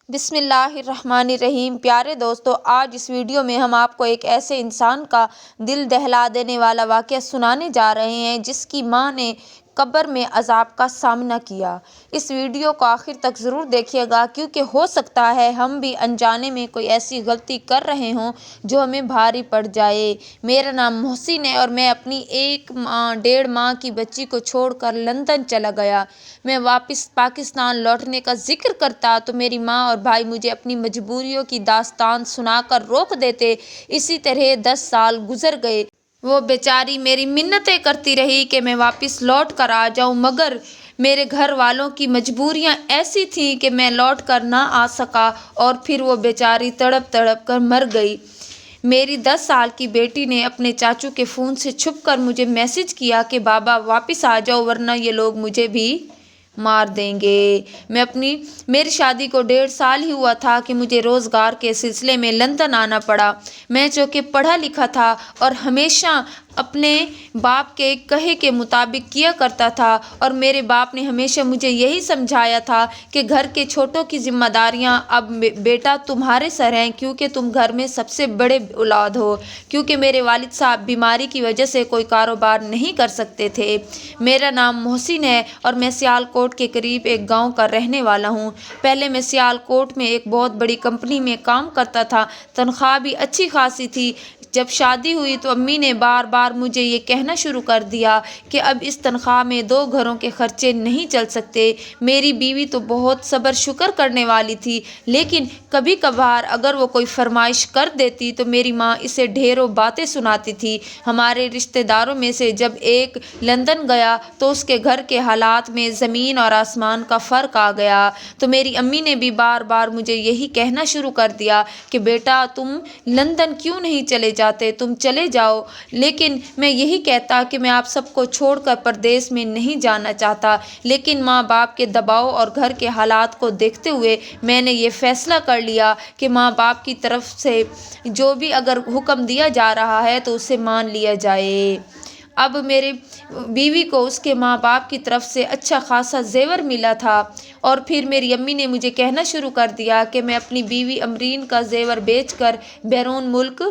بسم اللہ الرحمن الرحیم۔ پیارے دوستو، آج اس ویڈیو میں ہم آپ کو ایک ایسے انسان کا دل دہلا دینے والا واقعہ سنانے جا رہے ہیں جس کی ماں نے قبر میں عذاب کا سامنا کیا۔ اس ویڈیو کو آخر تک ضرور دیکھیے گا کیونکہ ہو سکتا ہے ہم بھی انجانے میں کوئی ایسی غلطی کر رہے ہوں جو ہمیں بھاری پڑ جائے۔ میرا نام محسن ہے اور میں اپنی 1 ماہ کی بچی کو چھوڑ کر لندن چلا گیا۔ میں واپس پاکستان لوٹنے کا ذکر کرتا تو میری ماں اور بھائی مجھے اپنی مجبوریوں کی داستان سنا کر روک دیتے۔ اسی طرح 10 سال گزر گئے۔ وہ بیچاری میری منتیں کرتی رہی کہ میں واپس لوٹ کر آ جاؤں، مگر میرے گھر والوں کی مجبوریاں ایسی تھیں کہ میں لوٹ کر نہ آ سکا اور پھر وہ بیچاری تڑپ تڑپ کر مر گئی۔ میری 10 سال کی بیٹی نے اپنے چاچو کے فون سے چھپ کر مجھے میسج کیا کہ بابا واپس آ جاؤ ورنہ یہ لوگ مجھے بھی مار دیں گے۔ میری شادی کو 1.5 سال ہی ہوا تھا کہ مجھے روزگار کے سلسلے میں لندن آنا پڑا۔ میں چونکہ پڑھا لکھا تھا اور ہمیشہ اپنے باپ کے کہے کے مطابق کیا کرتا تھا اور میرے باپ نے ہمیشہ مجھے یہی سمجھایا تھا کہ گھر کے چھوٹوں کی ذمہ داریاں اب بیٹا تمہارے سر ہیں کیونکہ تم گھر میں سب سے بڑے اولاد ہو، کیونکہ میرے والد صاحب بیماری کی وجہ سے کوئی کاروبار نہیں کر سکتے تھے۔ میرا نام محسن ہے اور میں سیالکوٹ کے قریب ایک گاؤں کا رہنے والا ہوں۔ پہلے میں سیالکوٹ میں ایک بہت بڑی کمپنی میں کام کرتا تھا، تنخواہ بھی اچھی خاصی تھی۔ جب شادی ہوئی تو امی نے بار بار مجھے یہ کہنا شروع کر دیا کہ اب اس تنخواہ میں 2 گھروں کے خرچے نہیں چل سکتے۔ میری بیوی تو بہت صبر شکر کرنے والی تھی، لیکن کبھی کبھار اگر وہ کوئی فرمائش کر دیتی تو میری ماں اسے ڈھیروں باتیں سناتی تھی۔ ہمارے رشتہ داروں میں سے جب ایک لندن گیا تو اس کے گھر کے حالات میں زمین اور آسمان کا فرق آ گیا، تو میری امی نے بھی بار بار مجھے یہی کہنا شروع کر دیا کہ بیٹا تم لندن کیوں نہیں چلے جاتے، تم چلے جاؤ۔ لیکن میں یہی کہتا کہ میں آپ سب کو چھوڑ کر پردیس میں نہیں جانا چاہتا، لیکن ماں باپ کے دباؤ اور گھر کے حالات کو دیکھتے ہوئے میں نے یہ فیصلہ کر لیا کہ ماں باپ کی طرف سے جو بھی اگر حکم دیا جا رہا ہے تو اسے مان لیا جائے۔ اب میرے بیوی کو اس کے ماں باپ کی طرف سے اچھا خاصا زیور ملا تھا اور پھر میری امی نے مجھے کہنا شروع کر دیا کہ میں اپنی بیوی امرین کا زیور بیچ کر بیرون ملک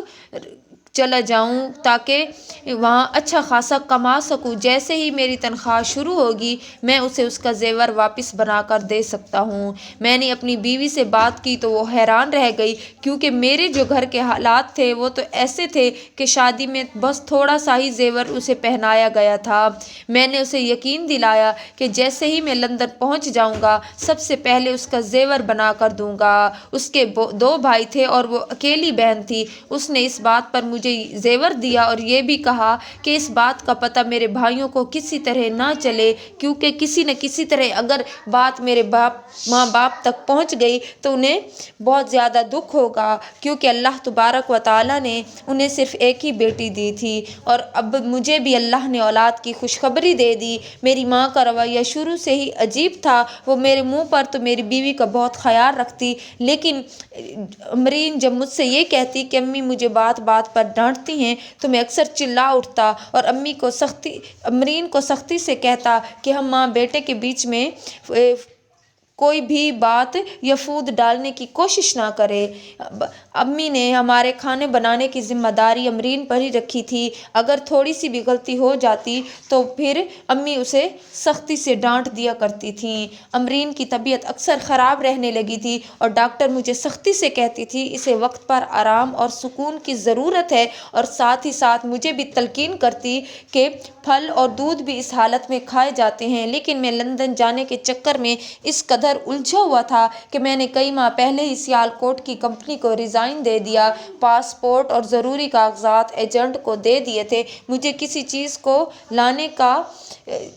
چلا جاؤں تاکہ وہاں اچھا خاصا کما سکوں۔ جیسے ہی میری تنخواہ شروع ہوگی میں اسے اس کا زیور واپس بنا کر دے سکتا ہوں۔ میں نے اپنی بیوی سے بات کی تو وہ حیران رہ گئی کیونکہ میرے جو گھر کے حالات تھے وہ تو ایسے تھے کہ شادی میں بس تھوڑا سا ہی زیور اسے پہنایا گیا تھا۔ میں نے اسے یقین دلایا کہ جیسے ہی میں لندن پہنچ جاؤں گا سب سے پہلے اس کا زیور بنا کر دوں گا۔ اس کے 2 بھائی تھے اور وہ اکیلی بہن تھی۔ اس نے اس بات پر مجھے زیور دیا اور یہ بھی کہا کہ اس بات کا پتہ میرے بھائیوں کو کسی طرح نہ چلے، کیونکہ کسی نہ کسی طرح اگر بات میرے ماں باپ تک پہنچ گئی تو انہیں بہت زیادہ دکھ ہوگا، کیونکہ اللہ تبارک و تعالیٰ نے انہیں صرف ایک ہی بیٹی دی تھی اور اب مجھے بھی اللہ نے اولاد کی خوشخبری دے دی۔ میری ماں کا رویہ شروع سے ہی عجیب تھا، وہ میرے منہ پر تو میری بیوی کا بہت خیال رکھتی، لیکن امرین جب مجھ سے یہ کہتی کہ امی مجھے بات بات پر ڈانٹتی ہیں تو میں اکثر چلا اٹھتا اور امرین کو سختی سے کہتا کہ ہم ماں بیٹے کے بیچ میں کوئی بھی بات یا فود ڈالنے کی کوشش نہ کرے۔ امی نے ہمارے کھانے بنانے کی ذمہ داری امرین پر ہی رکھی تھی۔ اگر تھوڑی سی بھی غلطی ہو جاتی تو پھر امی اسے سختی سے ڈانٹ دیا کرتی تھیں۔ امرین کی طبیعت اکثر خراب رہنے لگی تھی اور ڈاکٹر مجھے سختی سے کہتی تھی اسے وقت پر آرام اور سکون کی ضرورت ہے، اور ساتھ ہی ساتھ مجھے بھی تلقین کرتی کہ پھل اور دودھ بھی اس حالت میں کھائے جاتے ہیں۔ لیکن میں لندن جانے کے چکر میں اس قدر الجھا ہوا تھا کہ میں نے کئی ماہ پہلے ہی سیالکوٹ کی کمپنی کو ریزائن دے دیا، پاسپورٹ اور ضروری کاغذات ایجنٹ کو دے دیے تھے۔ مجھے کسی چیز کو لانے کا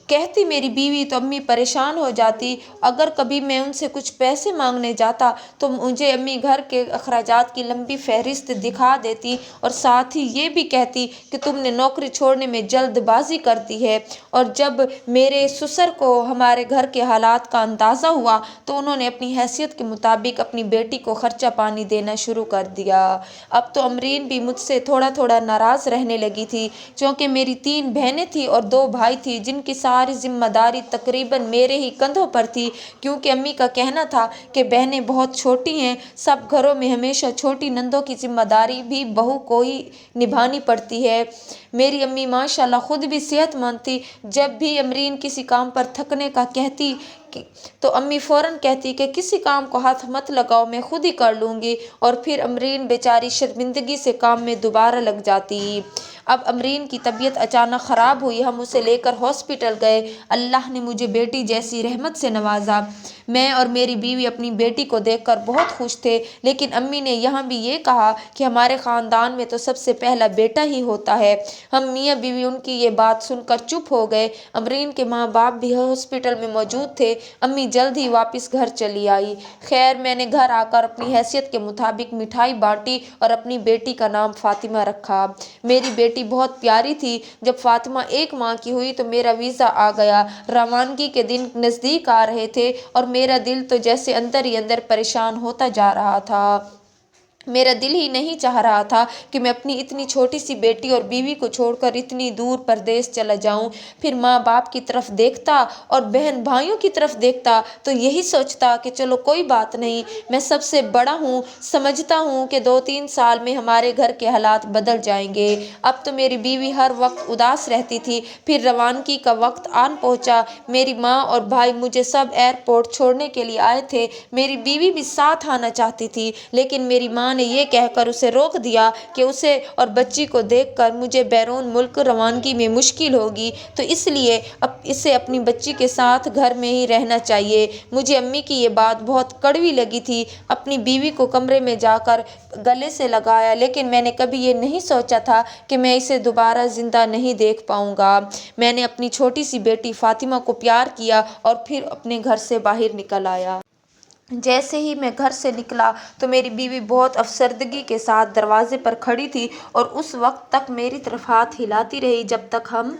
کہتی میری بیوی تو امی پریشان ہو جاتی۔ اگر کبھی میں ان سے کچھ پیسے مانگنے جاتا تو مجھے امی گھر کے اخراجات کی لمبی فہرست دکھا دیتی اور ساتھ ہی یہ بھی کہتی کہ تم نے نوکری چھوڑنے میں جلد بازی کر دی ہے۔ اور جب میرے سسر کو ہمارے گھر کے حالات کا اندازہ ہوا تھا تو انہوں نے اپنی حیثیت کے مطابق اپنی بیٹی کو خرچہ پانی دینا شروع کر دیا۔ اب تو امرین بھی مجھ سے تھوڑا تھوڑا ناراض رہنے لگی تھی، چونکہ میری 3 بہنیں تھیں اور 2 بھائی تھے جن کی ساری ذمہ داری تقریباً میرے ہی کندھوں پر تھی، کیونکہ امی کا کہنا تھا کہ بہنیں بہت چھوٹی ہیں، سب گھروں میں ہمیشہ چھوٹی نندوں کی ذمہ داری بھی بہو کو ہی نبھانی پڑتی ہے۔ میری امی ماشاءاللہ خود بھی صحت مند تھی، جب بھی امرین کسی کام پر تھکنے کا کہتی تو امی فوراً کہتی کہ کسی کام کو ہاتھ مت لگاؤ، میں خود ہی کر لوں گی، اور پھر امرین بیچاری شرمندگی سے کام میں دوبارہ لگ جاتی۔ اب امرین کی طبیعت اچانک خراب ہوئی، ہم اسے لے کر ہاسپٹل گئے۔ اللہ نے مجھے بیٹی جیسی رحمت سے نوازا۔ میں اور میری بیوی اپنی بیٹی کو دیکھ کر بہت خوش تھے، لیکن امی نے یہاں بھی یہ کہا کہ ہمارے خاندان میں تو سب سے پہلا بیٹا ہی ہوتا ہے۔ ہم میاں بیوی ان کی یہ بات سن کر چپ ہو گئے۔ امرین کے ماں باپ بھی ہاسپٹل میں موجود تھے۔ امی جلد ہی واپس گھر چلی آئی۔ خیر، میں نے گھر آ کر اپنی حیثیت کے مطابق مٹھائی بانٹی اور اپنی بیٹی کا نام فاطمہ رکھا۔ میری بیٹی بہت پیاری تھی۔ جب فاطمہ 1 ماہ کی ہوئی تو میرا ویزا آ گیا۔ روانگی کے دن نزدیک آ رہے تھے اور میرا دل تو جیسے اندر ہی اندر پریشان ہوتا جا رہا تھا۔ میرا دل ہی نہیں چاہ رہا تھا کہ میں اپنی اتنی چھوٹی سی بیٹی اور بیوی کو چھوڑ کر اتنی دور پردیس چلا جاؤں۔ پھر ماں باپ کی طرف دیکھتا اور بہن بھائیوں کی طرف دیکھتا تو یہی سوچتا کہ چلو کوئی بات نہیں، میں سب سے بڑا ہوں، سمجھتا ہوں کہ 2-3 سال میں ہمارے گھر کے حالات بدل جائیں گے۔ اب تو میری بیوی ہر وقت اداس رہتی تھی۔ پھر روانگی کا وقت آن پہنچا۔ میری ماں اور بھائی مجھے سب ایئرپورٹ چھوڑنے کے لیے آئے تھے۔ میری بیوی بھی ساتھ آنا چاہتی تھی، لیکن میری ماں نے یہ کہہ کر اسے روک دیا کہ اسے اور بچی کو دیکھ کر مجھے بیرون ملک روانگی میں مشکل ہوگی، تو اس لیے اسے اپنی بچی کے ساتھ گھر میں ہی رہنا چاہیے۔ مجھے امی کی یہ بات بہت کڑوی لگی تھی۔ اپنی بیوی کو کمرے میں جا کر گلے سے لگایا، لیکن میں نے کبھی یہ نہیں سوچا تھا کہ میں اسے دوبارہ زندہ نہیں دیکھ پاؤں گا۔ میں نے اپنی چھوٹی سی بیٹی فاطمہ کو پیار کیا اور پھر اپنے گھر سے باہر نکل آیا۔ جیسے ہی میں گھر سے نکلا تو میری بیوی بہت افسردگی کے ساتھ دروازے پر کھڑی تھی اور اس وقت تک میری طرف ہاتھ ہلاتی رہی جب تک ہم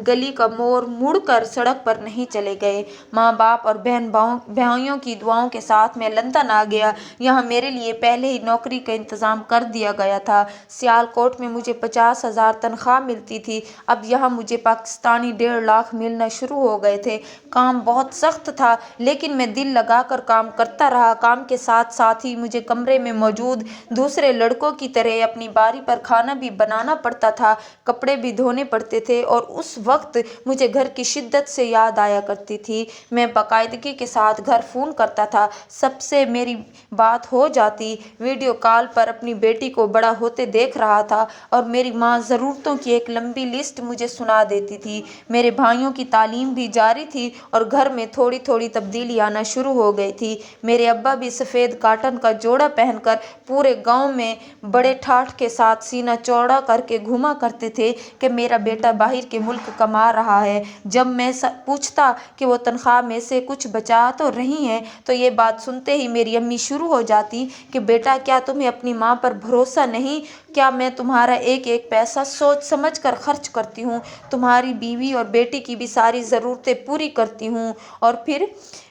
گلی کا موڑ مڑ کر سڑک پر نہیں چلے گئے۔ ماں باپ اور بہن بھائیوں کی دعاؤں کے ساتھ میں لندن آ گیا۔ یہاں میرے لیے پہلے ہی نوکری کا انتظام کر دیا گیا تھا۔ سیالکوٹ میں مجھے 50,000 تنخواہ ملتی تھی، اب یہاں مجھے پاکستانی 1.5 لاکھ ملنا شروع ہو گئے تھے۔ کام بہت سخت تھا، لیکن میں دل لگا کر کام کرتا رہا۔ کام کے ساتھ ساتھ ہی مجھے کمرے میں موجود دوسرے لڑکوں کی طرح اپنی باری پر کھانا بھی بنانا پڑتا تھا، کپڑے بھی دھونے پڑتے تھے، اور اس وقت مجھے گھر کی شدت سے یاد آیا کرتی تھی۔ میں باقاعدگی کے ساتھ گھر فون کرتا تھا، سب سے میری بات ہو جاتی۔ ویڈیو کال پر اپنی بیٹی کو بڑا ہوتے دیکھ رہا تھا اور میری ماں ضرورتوں کی ایک لمبی لسٹ مجھے سنا دیتی تھی۔ میرے بھائیوں کی تعلیم بھی جاری تھی اور گھر میں تھوڑی تھوڑی تبدیلی آنا شروع ہو گئی تھی۔ میرے ابا بھی سفید کاٹن کا جوڑا پہن کر پورے گاؤں میں بڑے ٹھاٹھ کے ساتھ سینہ چوڑا کر کے گھوما کرتے تھے کہ میرا بیٹا باہر کے ملک کما رہا ہے۔ جب میں پوچھتا کہ وہ تنخواہ میں سے کچھ بچا تو رہی ہیں تو یہ بات سنتے ہی میری امی شروع ہو جاتی کہ بیٹا، کیا تمہیں اپنی ماں پر بھروسہ نہیں؟ کیا میں تمہارا ایک ایک پیسہ سوچ سمجھ کر خرچ کرتی ہوں، تمہاری بیوی اور بیٹی کی بھی ساری ضرورتیں پوری کرتی ہوں؟ اور پھر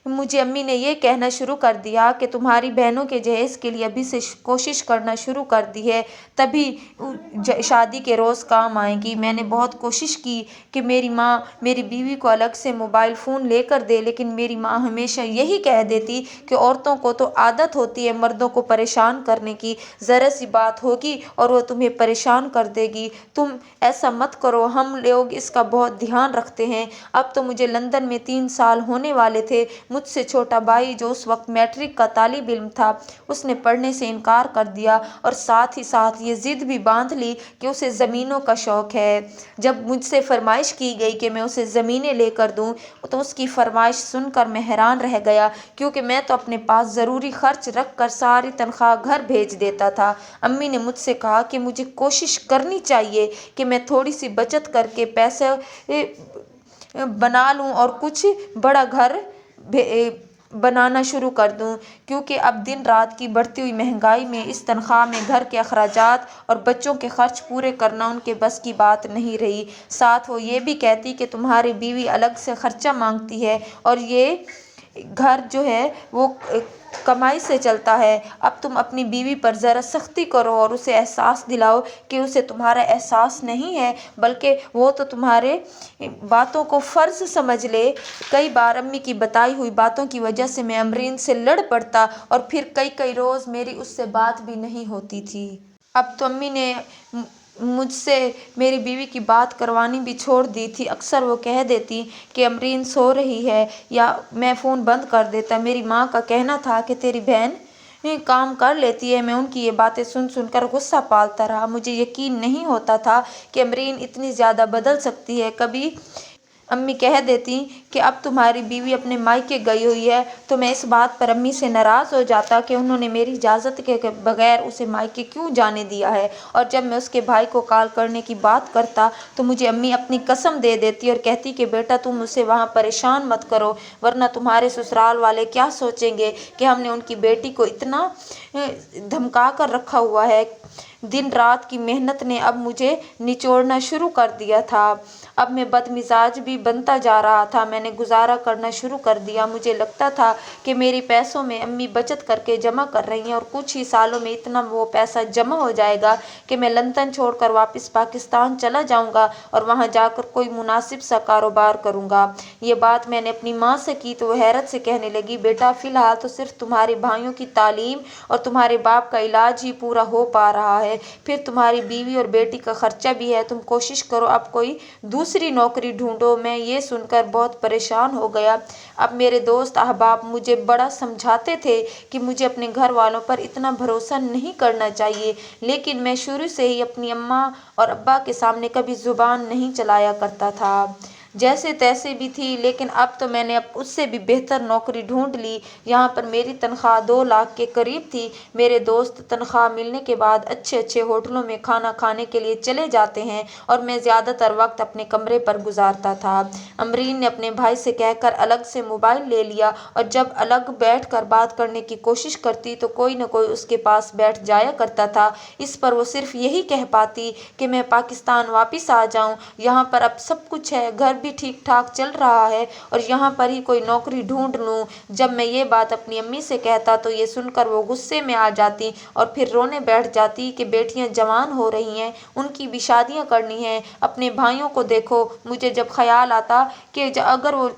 مجھے امی نے یہ کہنا شروع کر دیا کہ تمہاری بہنوں کے جہیز کے لیے ابھی سے کوشش کرنا شروع کر دی ہے، تبھی شادی کے روز کام آئیں گی۔ میں نے بہت کوشش کی کہ میری ماں میری بیوی کو الگ سے موبائل فون لے کر دے، لیکن میری ماں ہمیشہ یہی کہہ دیتی کہ عورتوں کو تو عادت ہوتی ہے مردوں کو پریشان کرنے کی، ذرا سی بات ہوگی اور وہ تمہیں پریشان کر دے گی، تم ایسا مت کرو، ہم لوگ اس کا بہت دھیان رکھتے ہیں۔ اب تو مجھے لندن میں 3 سال ہونے والے تھے۔ مجھ سے چھوٹا بھائی جو اس وقت میٹرک کا طالب علم تھا، اس نے پڑھنے سے انکار کر دیا اور ساتھ ہی ساتھ یہ ضد بھی باندھ لی کہ اسے زمینوں کا شوق ہے۔ جب مجھ سے فرمائش کی گئی کہ میں اسے زمینیں لے کر دوں تو اس کی فرمائش سن کر میں حیران رہ گیا، کیونکہ میں تو اپنے پاس ضروری خرچ رکھ کر ساری تنخواہ گھر بھیج دیتا تھا۔ امی نے مجھ سے کہا کہ مجھے کوشش کرنی چاہیے کہ میں تھوڑی سی بچت کر کے پیسے بنا لوں اور کچھ بڑا گھر بنانا شروع کر دوں، کیونکہ اب دن رات کی بڑھتی ہوئی مہنگائی میں اس تنخواہ میں گھر کے اخراجات اور بچوں کے خرچ پورے کرنا ان کے بس کی بات نہیں رہی۔ ساتھ وہ یہ بھی کہتی کہ تمہاری بیوی الگ سے خرچہ مانگتی ہے اور یہ घर जो है वो कमाई से चलता है। अब तुम अपनी बीवी पर ज़रा सख्ती करो और उसे एहसास दिलाओ कि उसे तुम्हारा एहसास नहीं है, बल्कि वो तो तुम्हारे बातों को फ़र्ज़ समझ ले। कई बार अम्मी की बताई हुई बातों की वजह से मैं अमरीन से लड़ पड़ता और फिर कई कई रोज़ मेरी उससे बात भी नहीं होती थी। अब तो अम्मी ने मुझसे मेरी बीवी की बात करवानी भी छोड़ दी थी। अक्सर वो कह देती कि अमरीन सो रही है, या मैं फ़ोन बंद कर देता। मेरी माँ का कहना था कि तेरी बहन काम कर लेती है। मैं उनकी ये बातें सुन सुनकर गुस्सा पालता रहा। मुझे यकीन नहीं होता था कि अमरीन इतनी ज़्यादा बदल सकती है। कभी अम्मी कह देती कि अब तुम्हारी बीवी अपने मायके गई हुई है, तो मैं इस बात पर अम्मी से नाराज़ हो जाता कि उन्होंने मेरी इजाज़त के बगैर उसे मायके क्यों जाने दिया है। और जब मैं उसके भाई को कॉल करने की बात करता तो मुझे अम्मी अपनी कसम दे देती और कहती कि बेटा तुम उसे वहाँ परेशान मत करो, वरना तुम्हारे ससुराल वाले क्या सोचेंगे कि हमने उनकी बेटी को इतना धमका कर रखा हुआ है। दिन रात की मेहनत ने अब मुझे निचोड़ना शुरू कर दिया था। अब मैं बदमिजाज भी बनता जा रहा था। मैंने गुजारा करना शुरू कर दिया। मुझे लगता था कि मेरे पैसों में अम्मी बचत करके जमा कर रही हैं और कुछ ही सालों में इतना वो पैसा जमा हो जाएगा कि मैं लंदन छोड़कर वापस पाकिस्तान चला जाऊंगा और वहां जाकर कोई मुनासिब सा कारोबार करूंगा। ये बात मैंने अपनी माँ से की तो वो हैरत से कहने लगी, बेटा फ़िलहाल तो सिर्फ तुम्हारे भाइयों की तालीम और तुम्हारे बाप का इलाज ही पूरा हो पा रहा है, फिर तुम्हारी बीवी और बेटी का खर्चा भी है। तुम कोशिश करो अब कोई दूसरी नौकरी ढूंढो। मैं ये सुनकर बहुत परेशान हो गया। अब मेरे दोस्त अहबाब मुझे बड़ा समझाते थे कि मुझे अपने घर वालों पर इतना भरोसा नहीं करना चाहिए, लेकिन मैं शुरू से ही अपनी अम्मा और अब्बा के सामने कभी ज़ुबान नहीं चलाया करता था। जैसे तैसे भी थी, लेकिन अब तो मैंने अब उससे भी बेहतर नौकरी ढूंढ ली। यहाँ पर मेरी तनख्वाह 2 लाख के करीब थी। मेरे दोस्त तनख्वाह मिलने के बाद अच्छे अच्छे होटलों में खाना खाने के लिए चले जाते हैं और मैं ज़्यादातर वक्त अपने कमरे पर गुजारता था। अमरीन ने अपने भाई से कहकर अलग से मोबाइल ले लिया और जब अलग बैठ कर बात करने की कोशिश करती तो कोई न कोई उसके पास बैठ जाया करता था। इस पर वो सिर्फ यही कह पाती कि मैं पाकिस्तान वापस आ जाऊँ, यहाँ पर अब सब कुछ है, घर भी ठीक ठाक चल रहा है और यहाँ पर ही कोई नौकरी ढूंढ लूँ। जब मैं ये बात अपनी अम्मी से कहता तो ये सुनकर वो गुस्से में आ जाती और फिर रोने बैठ जाती कि बेटियां जवान हो रही हैं, उनकी भी शादियां करनी हैं, अपने भाइयों को देखो। मुझे जब ख्याल आता कि अगर वो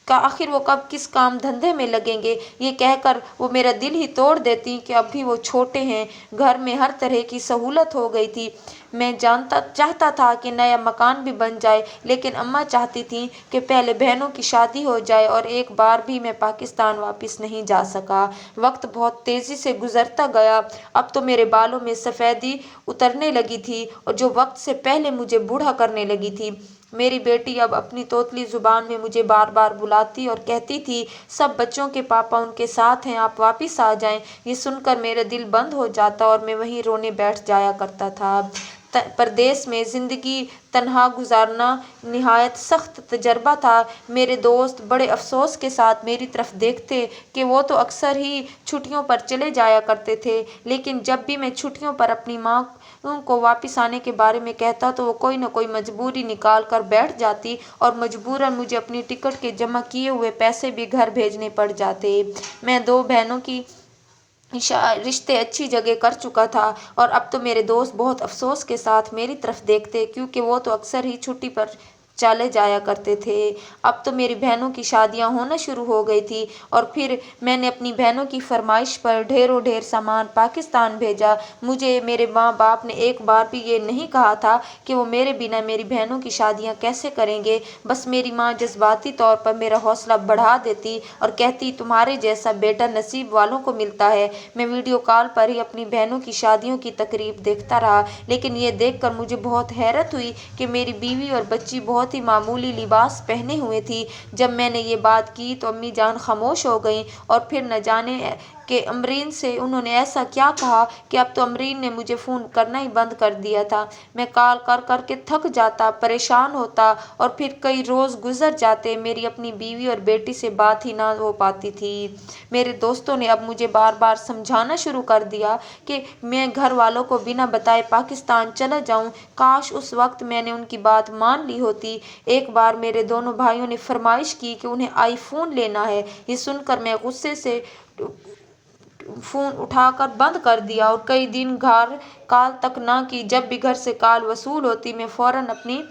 आखिर वो कब किस काम धंधे में लगेंगे, ये कहकर वो मेरा दिल ही तोड़ देती कि अभी वो छोटे हैं। घर में हर तरह की सहूलत हो गई थी। मैं चाहता था कि नया मकान भी बन जाए, लेकिन अम्मा चाहती थी कि पहले बहनों की शादी हो जाए और एक बार भी मैं पाकिस्तान वापस नहीं जा सका। वक्त बहुत तेज़ी से गुजरता गया। अब तो मेरे बालों में सफ़ेदी उतरने लगी थी और जो वक्त से पहले मुझे बूढ़ा करने लगी थी। मेरी बेटी अब अपनी तोतली ज़ुबान में मुझे बार बार बुलाती और कहती थी, सब बच्चों के पापा उनके साथ हैं, आप वापस आ जाएं। ये सुनकर मेरा दिल बंद हो जाता और मैं वहीं रोने बैठ जाया करता था। परदेश में ज़िंदगी तन्हा गुजारना निहायत सख्त तजर्बा था। मेरे दोस्त बड़े अफसोस के साथ मेरी तरफ देखते कि वो तो अक्सर ही छुट्टियों पर चले जाया करते थे, लेकिन जब भी मैं छुट्टियों पर अपनी माँ को वापस आने के बारे में कहता तो वो कोई न कोई मजबूरी निकाल कर बैठ जाती और मजबूरन मुझे अपनी टिकट के जमा किए हुए पैसे भी घर भेजने पड़ जाते। मैं 2 बहनों की रिश्ते अच्छी जगह कर चुका था और अब तो मेरे दोस्त बहुत अफसोस के साथ मेरी तरफ देखते, क्योंकि वो तो अक्सर ही छुट्टी पर चले जाया करते थे। अब तो मेरी बहनों की शादियां होना शुरू हो गई थी और फिर मैंने अपनी बहनों की फरमाइश पर ढेरों ढेर सामान पाकिस्तान भेजा। मुझे मेरे माँ बाप ने एक बार भी ये नहीं कहा था कि वो मेरे बिना मेरी बहनों की शादियां कैसे करेंगे। बस मेरी माँ जज्बाती तौर पर मेरा हौसला बढ़ा देती और कहती, तुम्हारे जैसा बेटा नसीब वालों को मिलता है। मैं वीडियो कॉल पर ही अपनी बहनों की शादियों की तकरीब देखता रहा, लेकिन ये देखकर मुझे बहुत हैरत हुई कि मेरी बीवी और बच्ची बहुत ही मामूली लिबास पहने हुए थी। जब मैंने ये बात की तो अम्मी जान खामोश हो गईं और फिर न जाने کہ अमरीन से उन्होंने ऐसा क्या कहा कि अब तो अमरीन ने मुझे फ़ोन करना ही बंद कर दिया था। मैं कॉल कर कर के थक जाता, परेशान होता और फिर कई रोज़ गुजर जाते, मेरी अपनी बीवी और बेटी से बात ही ना हो पाती थी। मेरे दोस्तों ने अब मुझे बार बार समझाना शुरू कर दिया कि मैं घर वालों को बिना बताए पाकिस्तान चला जाऊं। काश उस वक्त मैंने उनकी बात मान ली होती। एक बार मेरे दोनों भाइयों ने फरमाइश की कि उन्हें आईफोन लेना है। ये सुनकर मैं गुस्से से फ़ोन उठाकर बंद कर दिया और कई दिन घर कॉल तक ना की। जब भी घर से कॉल वसूल होती मैं फ़ौरन अपनी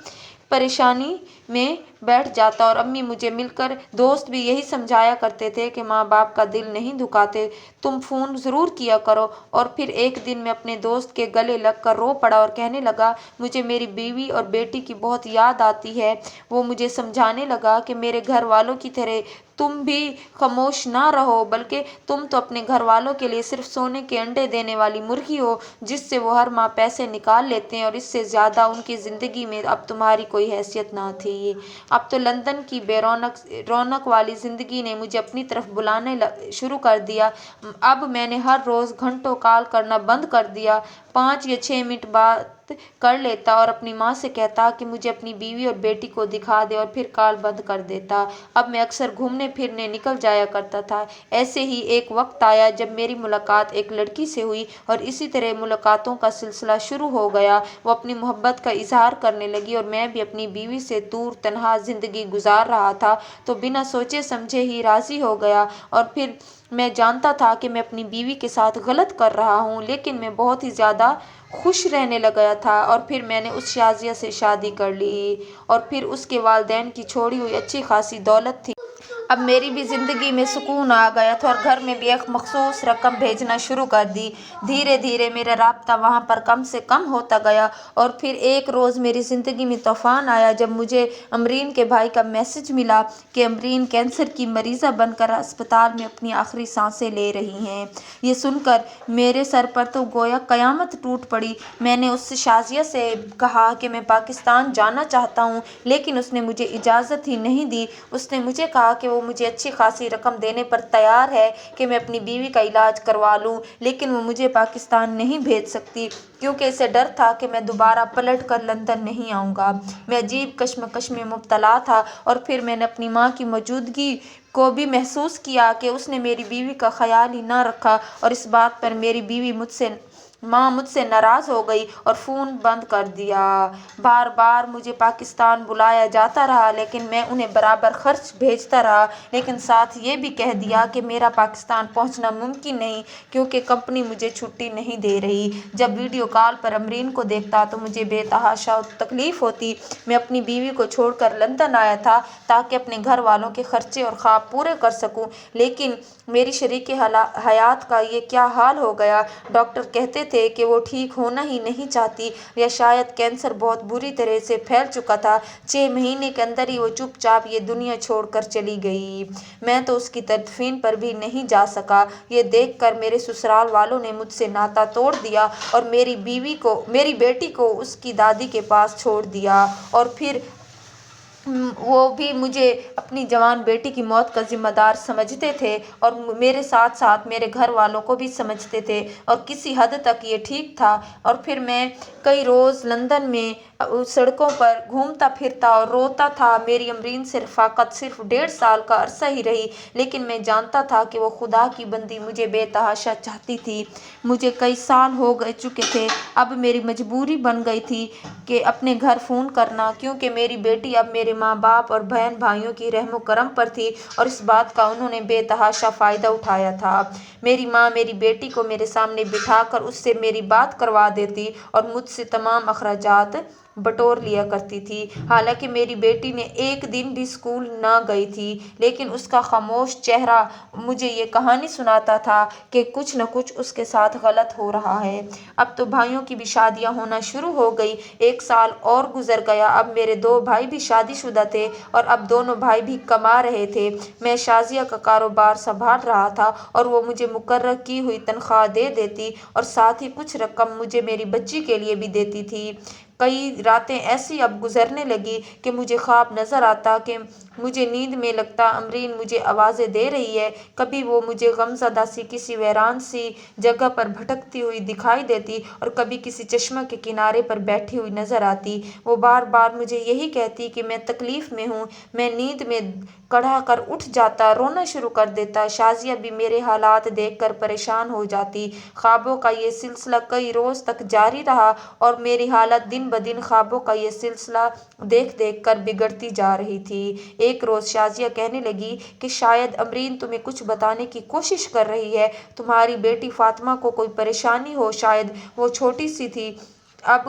परेशानी में बैठ जाता और अम्मी मुझे मिलकर दोस्त भी यही समझाया करते थे कि माँ बाप का दिल नहीं दुखाते, तुम फ़ोन ज़रूर किया करो। और फिर एक दिन मैं अपने दोस्त के गले लगकर रो पड़ा और कहने लगा, मुझे मेरी बीवी और बेटी की बहुत याद आती है। वो मुझे समझाने लगा कि मेरे घर वालों की तरह तुम भी खामोश ना रहो, बल्कि तुम तो अपने घर वालों के लिए सिर्फ सोने के अंडे देने वाली मुर्गी हो, जिससे वो हर माह पैसे निकाल लेते हैं और इससे ज़्यादा उनकी ज़िंदगी में अब तुम्हारी कोई हैसियत ना थी। अब तो लंदन की रौनक वाली ज़िंदगी ने मुझे अपनी तरफ बुलाने शुरू कर दिया। अब मैंने हर रोज़ घंटों कॉल करना बंद कर दिया। 5 या 6 मिनट बात कर लेता और अपनी माँ से कहता कि मुझे अपनी बीवी और बेटी को दिखा दे और फिर कॉल बंद कर देता। अब मैं अक्सर घूमने फिरने निकल जाया करता था। ऐसे ही एक वक्त आया जब मेरी मुलाकात एक लड़की से हुई और इसी तरह मुलाकातों का सिलसिला शुरू हो गया। वो अपनी मोहब्बत का इजहार करने लगी और मैं भी अपनी बीवी से दूर तन्हा ज़िंदगी गुजार रहा था, तो बिना सोचे समझे ही राज़ी हो गया। और फिर मैं जानता था कि मैं अपनी बीवी के साथ गलत कर रहा हूँ, लेकिन मैं बहुत ही ज़्यादा खुश रहने लग गया था। और फिर मैंने उस शाजिया से शादी कर ली और फिर उसके वालिदैन की छोड़ी हुई अच्छी खासी दौलत थी। अब मेरी भी ज़िंदगी में सुकून आ गया था और घर में भी एक मखसूस रकम भेजना शुरू कर दी। धीरे धीरे मेरा राब्ता वहाँ पर कम से कम होता गया और फिर एक रोज़ मेरी ज़िंदगी में तूफ़ान आया जब मुझे अमरीन के भाई का मैसेज मिला कि अमरीन कैंसर की मरीज़ा बनकर अस्पताल में अपनी आखिरी सांसें ले रही हैं। ये सुनकर मेरे सर पर तो गोया क़यामत टूट पड़ी। मैंने उस शाजिया से कहा कि मैं पाकिस्तान जाना चाहता हूँ, लेकिन उसने मुझे इजाज़त ही नहीं दी। उसने मुझे कहा कि वो मुझे अच्छी खासी रकम देने पर तैयार है कि मैं अपनी बीवी का इलाज करवा लूँ, लेकिन वो मुझे पाकिस्तान नहीं भेज सकती क्योंकि इसे डर था कि मैं दोबारा पलट कर लंदन नहीं आऊँगा। मैं अजीब कश्मकश में मुब्तला था और फिर मैंने अपनी माँ की मौजूदगी को भी महसूस किया कि उसने मेरी बीवी का ख्याल ही ना रखा और इस बात पर मेरी बीवी माँ मुझसे नाराज़ हो गई और फ़ोन बंद कर दिया। बार बार मुझे पाकिस्तान बुलाया जाता रहा, लेकिन मैं उन्हें बराबर खर्च भेजता रहा, लेकिन साथ ये भी कह दिया कि मेरा पाकिस्तान पहुंचना मुमकिन नहीं क्योंकि कंपनी मुझे छुट्टी नहीं दे रही। जब वीडियो कॉल पर अमरीन को देखता तो मुझे बेतहाशा तकलीफ़ होती। मैं अपनी बीवी को छोड़कर लंदन आया था ताकि अपने घर वालों के खर्चे और ख्वाब पूरे कर सकूं, लेकिन मेरी शरीके हयात का ये क्या हाल हो गया। डॉक्टर कहते थे कि वो ठीक होना ही नहीं चाहती या शायद कैंसर बहुत बुरी तरह से फैल चुका था। 6 महीने के अंदर ही वो चुपचाप ये दुनिया छोड़कर चली गई। मैं तो उसकी तदफीन पर भी नहीं जा सका। ये देखकर मेरे ससुराल वालों ने मुझसे नाता तोड़ दिया और मेरी बेटी को उसकी दादी के पास छोड़ दिया और फिर वो भी मुझे अपनी जवान बेटी की मौत का जिम्मेदार समझते थे और मेरे साथ साथ मेरे घर वालों को भी समझते थे और किसी हद तक ये ठीक था। और फिर मैं कई रोज़ लंदन में सड़कों पर घूमता फिरता और रोता था। मेरी अमरीन से रफ़ाकत सिर्फ 1.5 साल का अरसा ही रही, लेकिन मैं जानता था कि वो खुदा की बंदी मुझे बेतहाशा चाहती थी। मुझे कई साल हो गए चुके थे। अब मेरी मजबूरी बन गई थी कि अपने घर फ़ोन करना, क्योंकि मेरी बेटी अब मेरे माँ बाप और बहन भाइयों की रहमो करम पर थी और इस बात का उन्होंने बेतहाशा फ़ायदा उठाया था। मेरी माँ मेरी बेटी को मेरे सामने बिठाकर उससे मेरी बात करवा देती और मुझसे तमाम अखराजात बटोर लिया करती थी। हालांकि मेरी बेटी ने एक दिन भी स्कूल ना गई थी, लेकिन उसका खामोश चेहरा मुझे ये कहानी सुनाता था कि कुछ न कुछ उसके साथ गलत हो रहा है। अब तो भाइयों की भी शादियां होना शुरू हो गई। 1 साल और गुजर गया। अब मेरे 2 भाई भी शादीशुदा थे और अब दोनों भाई भी कमा रहे थे। मैं शाजिया का कारोबार संभाल रहा था और वो मुझे मुकर्रर की हुई तनख्वाह दे देती और साथ ही कुछ रकम मुझे मेरी बच्ची के लिए भी देती थी। कई रातें ऐसी अब गुजरने लगी कि मुझे ख्वाब नज़र आता कि मुझे नींद में लगता अमरीन मुझे आवाज़ें दे रही है। कभी वो मुझे गमज़दा सी किसी वीरान सी जगह पर भटकती हुई दिखाई देती और कभी किसी चश्मा के किनारे पर बैठी हुई नजर आती। वो बार बार मुझे यही कहती कि मैं तकलीफ़ में हूँ। मैं नींद में कड़ा कर उठ जाता, रोना शुरू कर देता। शाजिया भी मेरे हालात देखकर परेशान हो जाती। ख्वाबों का ये सिलसिला कई रोज़ तक जारी रहा और मेरी हालत दिन ब दिन ख्वाबों का ये सिलसिला देख देख कर बिगड़ती जा रही थी। एक रोज़ शाजिया कहने लगी कि शायद अमरीन तुम्हें कुछ बताने की कोशिश कर रही है। तुम्हारी बेटी फातिमा को कोई परेशानी हो शायद। वो छोटी सी थी अब,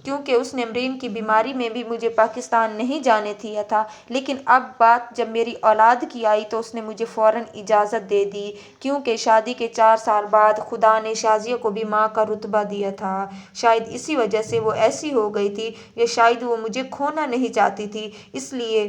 क्योंकि उसने अमरीन की बीमारी में भी मुझे पाकिस्तान नहीं जाने दिया था। लेकिन अब बात जब मेरी औलाद की आई तो उसने मुझे फ़ौरन इजाज़त दे दी, क्योंकि शादी के 4 साल बाद खुदा ने शाजिया को भी माँ का रुतबा दिया था। शायद इसी वजह से वो ऐसी हो गई थी, या शायद वो मुझे खोना नहीं चाहती थी। इसलिए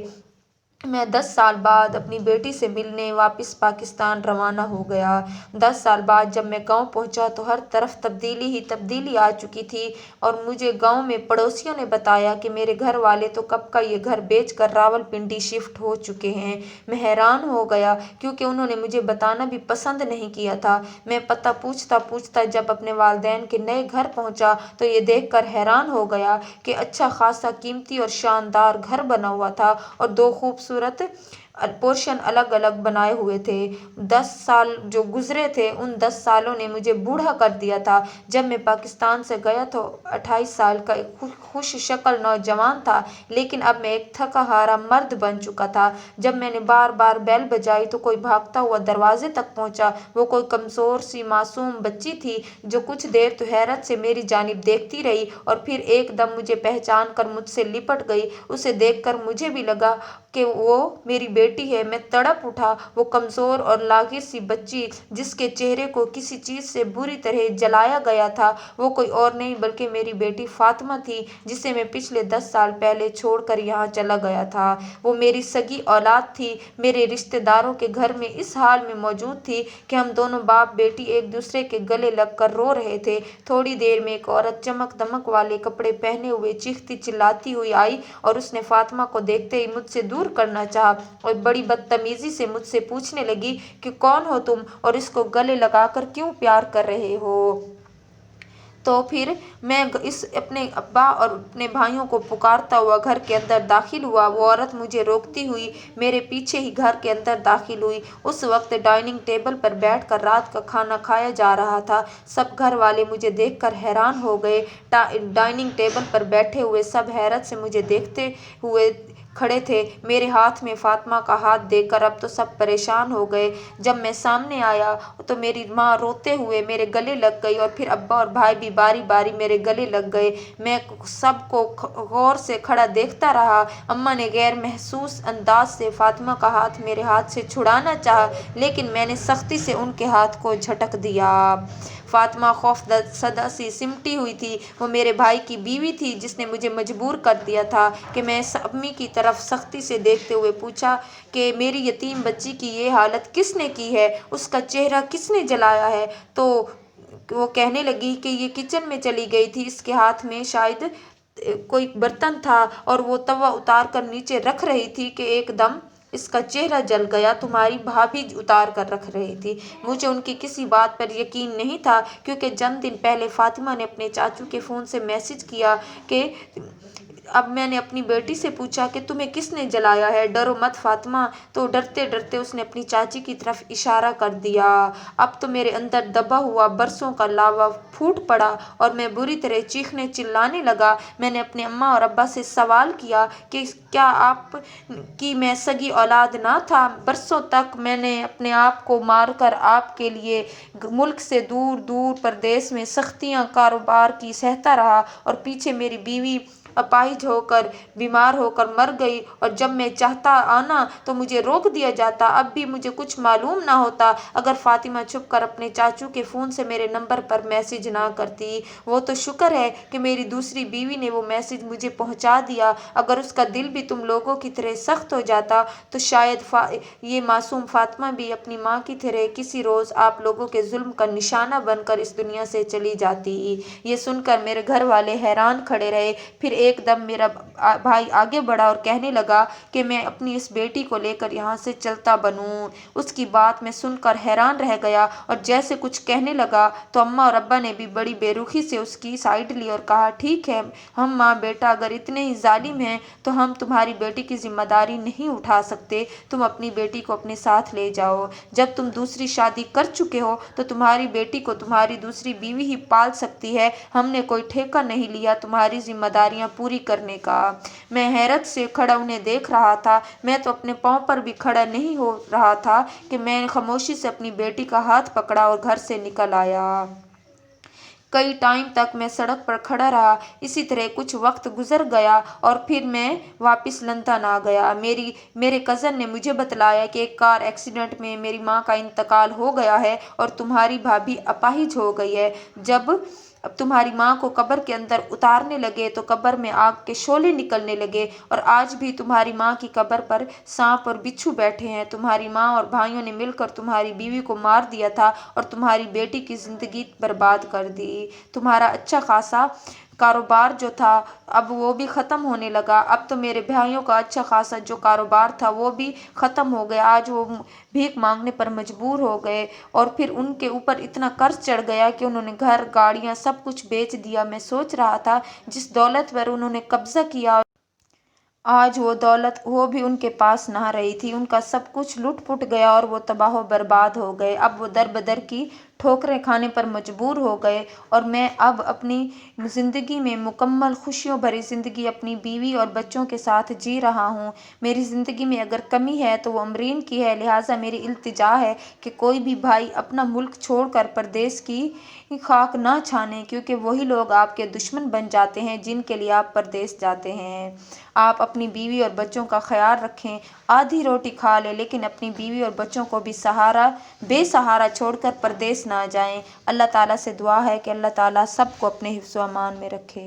मैं 10 साल बाद अपनी बेटी से मिलने वापस पाकिस्तान रवाना हो गया। 10 साल बाद जब मैं गांव पहुंचा तो हर तरफ तब्दीली ही तब्दीली आ चुकी थी और मुझे गांव में पड़ोसियों ने बताया कि मेरे घर वाले तो कब का ये घर बेचकर रावलपिंडी शिफ्ट हो चुके हैं। मैं हैरान हो गया, क्योंकि उन्होंने मुझे बताना भी पसंद नहीं किया था। मैं पता पूछता पूछता जब अपने वालिदैन के नए घर पहुंचा तो ये देखकर हैरान हो गया कि अच्छा खासा कीमती और शानदार घर बना हुआ था और 2 खूबसूरत पोर्शन अलग अलग बनाए हुए थे। 10 साल जो गुजरे थे उन 10 सालों ने मुझे बूढ़ा कर दिया था। जब मैं पाकिस्तान से गया तो 28 साल का एक खुश शक्ल नौजवान था, लेकिन अब मैं एक थका हारा मर्द बन चुका था। जब मैंने बार बार बेल बजाई तो कोई भागता हुआ दरवाजे तक पहुंचा। वो कोई कमजोर सी मासूम बच्ची थी जो कुछ देर तो हैरत से मेरी जानिब देखती रही और फिर एकदम मुझे पहचान कर मुझसे लिपट गई। उसे देखकर मुझे भी लगा कि वो मेरी बेटी है। मैं तड़प उठा। वो कमज़ोर और लागिर सी बच्ची जिसके चेहरे को किसी चीज़ से बुरी तरह जलाया गया था, वो कोई और नहीं बल्कि मेरी बेटी फातिमा थी, जिसे मैं पिछले 10 साल पहले छोड़कर यहाँ चला गया था। वो मेरी सगी औलाद थी, मेरे रिश्तेदारों के घर में इस हाल में मौजूद थी कि हम दोनों बाप बेटी एक दूसरे के गले लगकर रो रहे थे। थोड़ी देर में एक औरत चमक दमक वाले कपड़े पहने हुए चीखती चिल्लाती हुई आई और उसने फातिमा को देखते ही मुझसे दूर करना चाहा और बड़ी बदतमीजी से मुझसे पूछने लगी कि कौन हो तुम और इसको गले लगाकर क्यों प्यार कर रहे हो। तो फिर मैं इस अपने अब्बा और अपने भाइयों को पुकारता हुआ घर के अंदर दाखिल हुआ। वो औरत मुझे रोकती हुई मेरे पीछे ही घर के अंदर दाखिल हुई। उस वक्त डाइनिंग टेबल पर बैठकर रात का खाना खाया जा रहा था। सब घर वाले मुझे देखकर हैरान हो गए। डाइनिंग टेबल पर बैठे हुए सब हैरत से मुझे देखते हुए खड़े थे। मेरे हाथ में फातिमा का हाथ देखकर अब तो सब परेशान हो गए। जब मैं सामने आया तो मेरी माँ रोते हुए मेरे गले लग गई और फिर अब्बा और भाई भी बारी बारी मेरे गले लग गए। मैं सबको गौर से खड़ा देखता रहा। अम्मा ने गैर महसूस अंदाज से फातिमा का हाथ मेरे हाथ से छुड़ाना चाहा, लेकिन मैंने सख्ती से उनके हाथ को झटक दिया। फातिमा खौफसदा सी सिमटी हुई थी। वो मेरे भाई की बीवी थी जिसने मुझे मजबूर कर दिया था कि मैं अम्मी की तरफ सख्ती से देखते हुए पूछा कि मेरी यतीम बच्ची की ये हालत किसने की है, उसका चेहरा किसने जलाया है। तो वो कहने लगी कि ये किचन में चली गई थी, इसके हाथ में शायद कोई बर्तन था और वो तवा उतार कर नीचे रख रही थी कि एकदम इसका चेहरा जल गया। तुम्हारी भाभी उतार कर रख रही थी। मुझे उनकी किसी बात पर यकीन नहीं था, क्योंकि चंद दिन पहले फातिमा ने अपने चाचू के फ़ोन से मैसेज किया कि अब मैंने अपनी बेटी से पूछा कि तुम्हें किसने जलाया है, डरो मत फातिमा। तो डरते डरते उसने अपनी चाची की तरफ इशारा कर दिया। अब तो मेरे अंदर दबा हुआ बरसों का लावा फूट पड़ा और मैं बुरी तरह चीखने चिल्लाने लगा। मैंने अपने अम्मा और अब्बा से सवाल किया कि क्या आप की मैं सगी औलाद ना था। बरसों तक मैंने अपने आप को मारकर आपके लिए मुल्क से दूर दूर परदेश में सख्तियाँ कारोबार की सहता रहा और पीछे मेरी बीवी अपाहिज होकर बीमार होकर मर गई और जब मैं चाहता आना तो मुझे रोक दिया जाता। अब भी मुझे कुछ मालूम ना होता अगर फातिमा छुपकर अपने चाचू के फ़ोन से मेरे नंबर पर मैसेज ना करती। वो तो शुक्र है कि मेरी दूसरी बीवी ने वो मैसेज मुझे पहुंचा दिया। अगर उसका दिल भी तुम लोगों की तरह सख्त हो जाता तो शायद ये मासूम फातिमा भी अपनी माँ की तरह किसी रोज़ आप लोगों के जुल्म का निशाना बनकर इस दुनिया से चली जाती। ये सुनकर मेरे घर वाले हैरान खड़े रहे। फिर ایک دم میرا بھائی آگے بڑھا اور کہنے لگا کہ میں اپنی اس بیٹی کو لے کر یہاں سے چلتا بنوں۔ اس کی بات میں سن کر حیران رہ گیا اور جیسے کچھ کہنے لگا تو اماں اور ابا نے بھی بڑی بے رخی سے اس کی سائیڈ لی اور کہا، ٹھیک ہے، ہم ماں بیٹا اگر اتنے ہی ظالم ہیں تو ہم تمہاری بیٹی کی ذمہ داری نہیں اٹھا سکتے، تم اپنی بیٹی کو اپنے ساتھ لے جاؤ۔ جب تم دوسری شادی کر چکے ہو تو تمہاری بیٹی کو تمہاری دوسری بیوی ہی پال سکتی ہے، ہم نے کوئی ٹھیکہ نہیں لیا تمہاری ذمہ داریاں پوری کرنے کا۔ میں حیرت سے کھڑا انہیں دیکھ رہا تھا، میں تو اپنے پاؤں پر بھی کھڑا نہیں ہو رہا تھا کہ میں نے خاموشی سے اپنی بیٹی کا ہاتھ پکڑا اور گھر سے نکل آیا۔ کئی ٹائم تک میں سڑک پر کھڑا رہا، اسی طرح کچھ وقت گزر گیا اور پھر میں واپس لندن آ گیا۔ میرے کزن نے مجھے بتلایا کہ ایک کار ایکسیڈنٹ میں میری ماں کا انتقال ہو گیا ہے اور تمہاری بھابھی اپاہج ہو گئی ہے۔ جب تمہاری ماں کو قبر کے اندر اتارنے لگے تو قبر میں آگ کے شعلے نکلنے لگے، اور آج بھی تمہاری ماں کی قبر پر سانپ اور بچھو بیٹھے ہیں۔ تمہاری ماں اور بھائیوں نے مل کر تمہاری بیوی کو مار دیا تھا اور تمہاری بیٹی کی زندگی برباد کر دی۔ تمہارا اچھا خاصا کاروبار جو تھا اب وہ بھی ختم ہونے لگا۔ اب تو میرے بھائیوں کا اچھا خاصا جو کاروبار تھا وہ بھی ختم ہو گیا۔ آج وہ بھیک مانگنے پر مجبور ہو گئے اور پھر ان کے اوپر اتنا قرض چڑھ گیا کہ انہوں نے گھر، گاڑیاں سب کچھ بیچ دیا۔ میں سوچ رہا تھا جس دولت پر انہوں نے قبضہ کیا آج وہ دولت وہ بھی ان کے پاس نہ رہی تھی، ان کا سب کچھ لٹ پٹ گیا اور وہ تباہ و برباد ہو گئے۔ اب وہ در بدر کی ٹھوکریں کھانے پر مجبور ہو گئے اور میں اب اپنی زندگی میں مکمل خوشیوں بھری زندگی اپنی بیوی اور بچوں کے ساتھ جی رہا ہوں۔ میری زندگی میں اگر کمی ہے تو وہ امرین کی ہے، لہٰذا میری التجا ہے کہ کوئی بھی بھائی اپنا ملک چھوڑ کر پردیس کی خاک نہ چھانے، کیونکہ وہی لوگ آپ کے دشمن بن جاتے ہیں جن کے لیے آپ پردیس جاتے ہیں۔ آپ اپنی بیوی اور بچوں کا خیال رکھیں، آدھی روٹی کھا لیں لیکن اپنی بیوی اور بچوں کو بھی بے سہارا چھوڑ کر پردیس نہ جائیں۔ اللہ تعالیٰ سے دعا ہے کہ اللہ تعالیٰ سب کو اپنے حفظ و امان میں رکھے۔